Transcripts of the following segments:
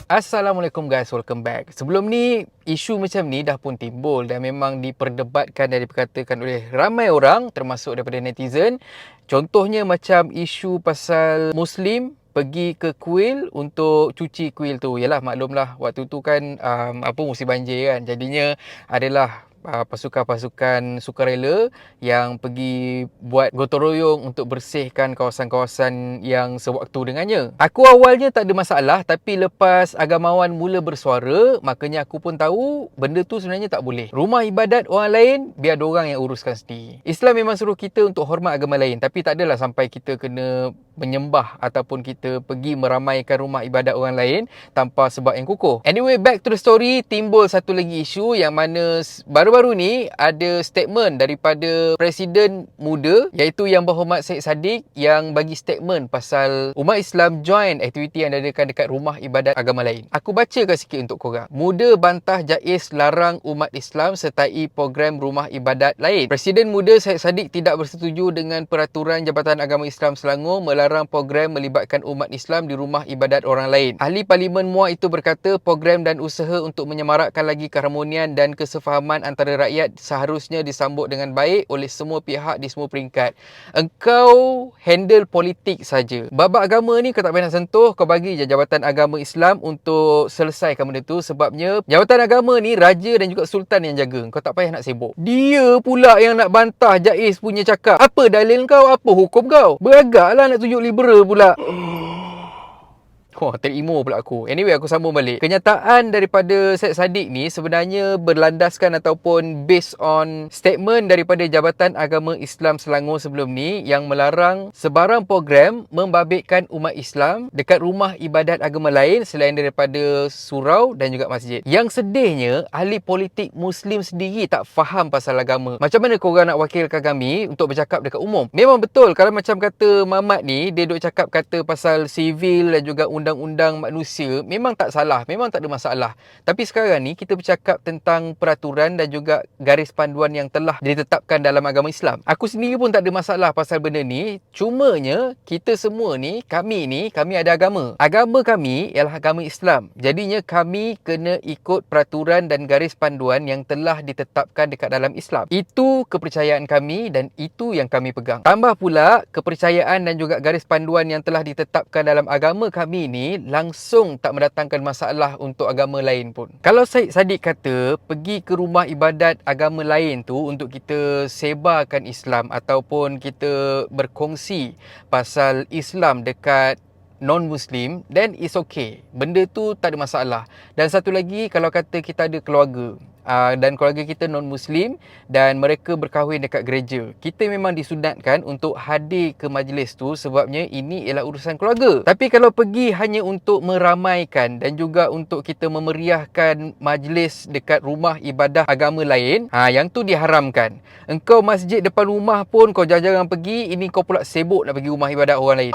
Assalamualaikum guys, welcome back. Sebelum ni, isu macam ni dah pun timbul dan memang diperdebatkan dan diperkatakan oleh ramai orang termasuk daripada netizen. Contohnya macam isu pasal Muslim pergi ke kuil untuk cuci kuil tu. Yalah, maklumlah waktu tu kan musim banjir kan. Jadinya adalah pasukan-pasukan sukarela yang pergi buat gotong royong untuk bersihkan kawasan-kawasan yang sewaktu dengannya. Aku awalnya tak ada masalah, tapi lepas agamawan mula bersuara, makanya aku pun tahu benda tu sebenarnya tak boleh. Rumah ibadat orang lain, biar diorang yang uruskan sendiri. Islam memang suruh kita untuk hormat agama lain, tapi tak adalah sampai kita kena menyembah ataupun kita pergi meramaikan rumah ibadat orang lain tanpa sebab yang kukuh. Anyway, back to the story, timbul satu lagi isu yang mana baru-baru ni ada statement daripada Presiden muda iaitu Yang Berhormat Syed Saddiq yang bagi statement pasal umat Islam join aktiviti yang diadakan dekat rumah ibadat agama lain. Aku bacakan sikit untuk korang. Muda bantah JAIS larang umat Islam sertai program rumah ibadat lain. Presiden muda Syed Saddiq tidak bersetuju dengan peraturan Jabatan Agama Islam Selangor melarang program melibatkan umat Islam di rumah ibadat orang lain. Ahli Parlimen Muar itu berkata program dan usaha untuk menyemarakkan lagi keharmonian dan kesefahaman antara rakyat seharusnya disambut dengan baik oleh semua pihak di semua peringkat. Engkau handle politik saja. Babak agama ni kau tak payah nak sentuh, kau bagi je Jabatan Agama Islam untuk selesaikan benda tu, sebabnya Jabatan Agama ni raja dan juga sultan yang jaga. Kau tak payah nak sibuk. Dia pula yang nak bantah JAIS punya cakap. Apa dalil kau? Apa hukum kau? Beragaklah nak tunjuk liberal pula. Terimo pula aku. Anyway, aku sambung balik. Kenyataan daripada Syed Saddiq ni sebenarnya berlandaskan ataupun based on statement daripada Jabatan Agama Islam Selangor sebelum ni yang melarang sebarang program membabitkan umat Islam dekat rumah ibadat agama lain selain daripada surau dan juga masjid. Yang sedihnya, ahli politik Muslim sendiri tak faham pasal agama. Macam mana korang nak wakilkan kami untuk bercakap dekat umum? Memang betul kalau macam kata Mamat ni, dia duk cakap kata pasal sivil dan juga undang-undang manusia, memang tak salah, memang tak ada masalah. Tapi sekarang ni kita bercakap tentang peraturan dan juga garis panduan yang telah ditetapkan dalam agama Islam. Aku sendiri pun tak ada masalah pasal benda ni. Cumanya kita semua ni, kami ada agama. Agama kami ialah agama Islam. Jadinya kami kena ikut peraturan dan garis panduan yang telah ditetapkan dekat dalam Islam. Itu kepercayaan kami dan itu yang kami pegang. Tambah pula kepercayaan dan juga garis panduan yang telah ditetapkan dalam agama kami ni langsung tak mendatangkan masalah untuk agama lain pun. Kalau Syed Saddiq kata pergi ke rumah ibadat agama lain tu untuk kita sebarkan Islam ataupun kita berkongsi pasal Islam dekat non-Muslim, then it's okay. Benda tu tak ada masalah. Dan satu lagi, kalau kata kita ada keluarga dan keluarga kita non-Muslim dan mereka berkahwin dekat gereja, kita memang disunatkan untuk hadir ke majlis tu sebabnya ini ialah urusan keluarga. Tapi kalau pergi hanya untuk meramaikan dan juga untuk kita memeriahkan majlis dekat rumah ibadah agama lain, yang tu diharamkan. Engkau masjid depan rumah pun kau jarang-jarang pergi, ini kau pula sibuk nak pergi rumah ibadat orang lain.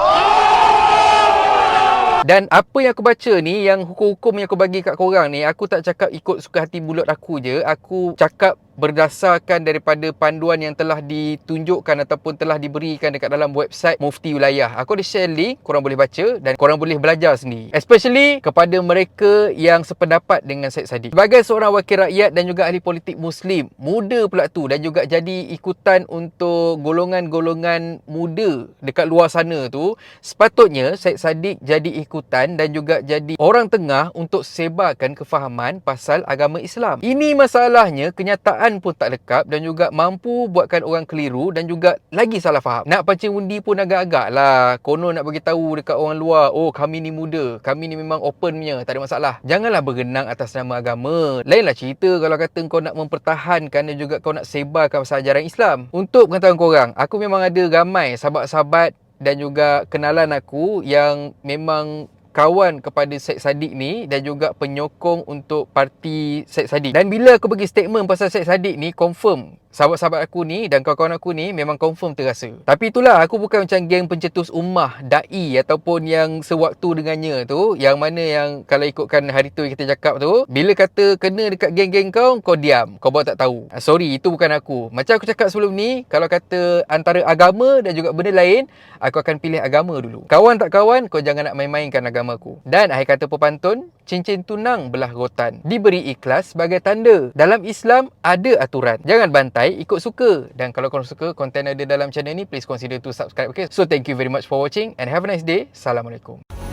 Dan apa yang aku baca ni, yang hukum-hukum yang aku bagi kat korang ni, aku tak cakap ikut suka hati mulut aku je. Aku cakap berdasarkan daripada panduan yang telah ditunjukkan ataupun telah diberikan dekat dalam website Mufti Wilayah. Aku ada share link, korang boleh baca dan korang boleh belajar sendiri. Especially kepada mereka yang sependapat dengan Syed Saddiq. Sebagai seorang wakil rakyat dan juga ahli politik Muslim, muda pula tu, dan juga jadi ikutan untuk golongan-golongan muda dekat luar sana tu, sepatutnya Syed Saddiq jadi ikutan dan juga jadi orang tengah untuk sebarkan kefahaman pasal agama Islam. Ini masalahnya, kenyataan pun tak lekap dan juga mampu buatkan orang keliru dan juga lagi salah faham. Nak pancing undi pun agak-agak lah. Konon nak bagi tahu dekat orang luar, oh kami ni muda, kami ni memang open punya, tak ada masalah. Janganlah bergenang atas nama agama. Lainlah cerita kalau kata kau nak mempertahankan dan juga kau nak sebarkan pasal ajaran Islam. Untuk pengetahuan korang, aku memang ada ramai sahabat-sahabat dan juga kenalan aku yang memang kawan kepada Syed Saddiq ni dan juga penyokong untuk parti Syed Saddiq. Dan bila aku bagi statement pasal Syed Saddiq ni, confirm sahabat-sahabat aku ni dan kawan-kawan aku ni memang confirm terasa. Tapi itulah, aku bukan macam geng pencetus ummah, da'i ataupun yang sewaktu dengannya tu, yang mana yang kalau ikutkan hari tu kita cakap tu, bila kata kena dekat geng-geng kau, kau diam, kau buat tak tahu. Sorry, itu bukan aku. Macam aku cakap sebelum ni, kalau kata antara agama dan juga benda lain, aku akan pilih agama dulu. Kawan tak kawan, kau jangan nak main-mainkan agama agamaku. Dan akhir kata pepantun, cincin tunang belah rotan, diberi ikhlas sebagai tanda. Dalam Islam ada aturan. Jangan bantai, ikut suka. Dan kalau korang suka konten ada dalam channel ni, please consider to subscribe. Okay, so thank you very much for watching and have a nice day. Assalamualaikum.